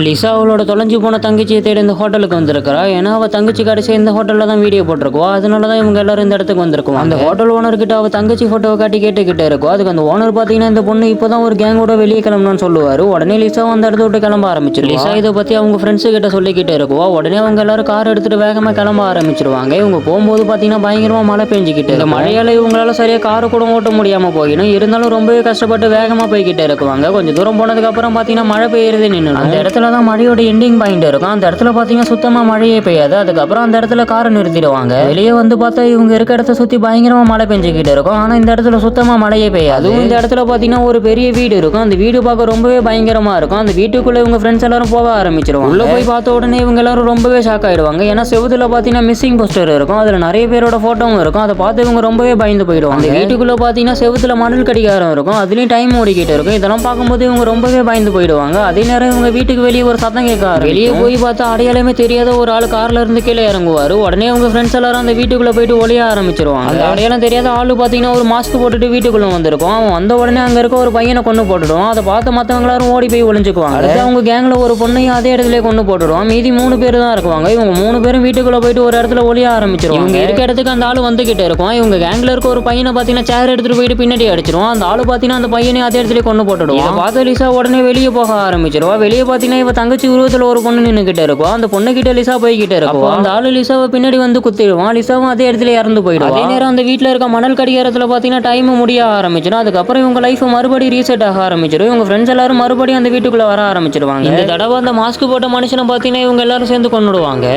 Lisa அவளோட தொலைஞ்சு போன தங்கச்சியை தேடி இந்த ஹோட்டலுக்கு வந்திருக்கிறா. ஏன்னா அவள் தங்கச்சி கடைசி இந்த ஹோட்டலில் தான் வீடியோ போட்டிருக்கோம். அதனால தான் இவங்க எல்லாரும் இந்த இடத்துக்கு வந்திருக்கோம். அந்த ஹோட்டல் ஓனர்கிட்ட அவள் தங்கச்சி ஃபோட்டோவை காட்டி கேட்டுக்கிட்டே இருக்கும். அதுக்கு அந்த ஓனர் பார்த்தீங்கன்னா இந்த பொண்ணு இப்போ தான் ஒரு கேங்கோட வெளியே கிளம்பணும்னு சொல்லுவார். உடனே லிசாவும் அந்த இடத்த விட்டு கிளம்ப ஆரம்பிச்சிருவா. லிசா இதை பற்றி அவங்க ஃப்ரெண்ட்ஸு கிட்ட சொல்லிக்கிட்டே இருக்குவா. உடனே அவங்க எல்லாரும் கார் எடுத்துட்டு வேகமாக கிளம்ப ஆரம்பிச்சிருவாங்க. இவங்க போகும்போது பார்த்தீங்கன்னா பயங்கரமாக மழை பெஞ்சிக்கிட்டு இந்த மழையால் இவங்களால சரியாக காரை கூட ஓட்ட முடியாமல் போயிடும். இருந்தாலும் ரொம்பவே கஷ்டப்பட்டு வேகமாக போய்கிட்டே இருக்குவாங்க. கொஞ்சம் தூரம் போனதுக்கு அப்புறம் பார்த்தீங்கன்னா மழை பெய்யறது நின்று அந்த இடத்துல தான் மழையோட எண்டிங் பாயிண்ட் இருக்கும். அந்த இடத்துல பார்த்தீங்கன்னா சுத்தமாக மழையே பெய்யாது. அதுக்கப்புறம் அந்த இடத்துல காரை நிறுத்திடுவாங்க. வெளியே வந்து பார்த்தா இவங்க இருக்க இடத்த சுற்றி பயங்கரமாக மழை பெஞ்சிக்கிட்டு இருக்கும். ஆனால் இந்த இடத்துல சுத்தமாக மழையே பெய்யாது. அதுவும் இந்த இடத்துல பார்த்தீங்கன்னா ஒரு பெரிய வீடு இருக்கும். அந்த வீடு பார்க்க ரொம்பவே பயங்கரமாக இருக்கும். அந்த வீட்டுக்குள்ளே இவங்க ஃப்ரெண்ட்ஸ் எல்லாரும் போக ஆரம்பிச்சிருவாங்க. உள்ள போய் பார்த்த உடனே இவங்க எல்லாரும் ரொம்பவே ஷாக் ஆயிடுவாங்க. ஏன்னா செவுத்துல பார்த்தீங்கன்னா மிஸ்ஸிங் போஸ்டர் இருக்கும். அதில் நிறைய பேரோட ஃபோட்டோவும் இருக்கும். அதை பார்த்து இவங்க ரொம்பவே பயந்து போயிடுவாங்க. அந்த வீட்டுக்குள்ளே பார்த்தீங்கன்னா செவுத்துல மணல் கடிகாரம் இருக்கும். அதுலேயும் டைம் ஓடிக்கிட்டு இருக்கும். இதெல்லாம் பார்க்கும்போது இவங்க ரொம்பவே பயந்து போயிடுவாங்க. அதே நேரம் இவங்க வீட்டுக்கு வெளியே ஒரு சத்தம் கேட்க வெளியே போய் பார்த்தா அடையாளமே தெரியாத ஒரு ஆள் கார்ல இருந்து கீழே இறங்குவாரு. உடனே அவங்க ஃப்ரெண்ட்ஸ் எல்லாரும் அந்த வீட்டுக்குள்ள போயிட்டு ஒளிய ஆரம்பிச்சிருவாங்க. அந்த அடையாளம் தெரியாத ஆளு பார்த்தீங்கன்னா ஒரு மாஸ்க் போட்டுட்டு வீட்டுக்குள்ள வந்திருக்கும். அவன் வந்த உடனே அங்க இருக்க ஒரு பையனை கொண்டு போட்டுடுவான். அதை பார்த்து மற்றவங்க எல்லாரும் ஓடி போய் ஒளிஞ்சுக்குவாங்க. அடுத்து அவங்க கேங்ல ஒரு பொண்ணையும் அதே இடத்துல கொண்டு போட்டுடுவான். மீதி 3 பேர் தான் இருக்குவாங்க. இவங்க 3 பேரும் வீட்டுக்குள்ள போயிட்டு ஒரு இடத்துல ஒளிய ஆரம்பிச்சிருவாங்க. இவங்க இருக்க இடத்துக்கு அந்த ஆளு வந்துகிட்டே இருக்கும். இவங்க கேங்ல இருக்க ஒரு பையனை பார்த்தீங்கன்னா சேர் எடுத்துட்டு போயிட்டு பின்னாடி அடிச்சிருவான். அந்த ஆளு பார்த்தீங்கன்னா அந்த பையனை அதே இடத்துல கொண்டு போட்டுடுவான். இதை பார்த்து லிசா உடனே வெளியே போக ஆரம்பிச்சிருவா. வெளியே பார்த்தீங்கன்னா இவ தங்கச்சி உருவத்தில் ஒரு பொண்ணு நின்றுகிட்டே இருக்கும். அந்த பொண்ணு கிட்ட லிசா போய்கிட்டே இருக்கும். அந்த ஆளு லிசாவை பின்னாடி வந்து குத்திடுவான். லிசாவும் அதே இடத்துல இறந்து போயிடும். அதே நேரம் அந்த வீட்டில் இருக்க மணல் கடிகாரத்தில் பார்த்தீங்கன்னா டைம் முடிய ஆரம்பிச்சிடும். அதுக்கப்புறம் இவங்க லைஃப் மறுபடியும் ரீசெட் ஆக ஆரம்பிச்சிடும். இவங்க ஃப்ரெண்ட்ஸ் எல்லாரும் மறுபடியும் அந்த வீட்டுக்குள்ள வர ஆரம்பிச்சிருவாங்க. இந்த தடவை அந்த மாஸ்க் போட்ட மனுஷனை பார்த்தீங்கன்னா இவங்க எல்லாரும் சேர்ந்து கொண்டுடுவாங்க.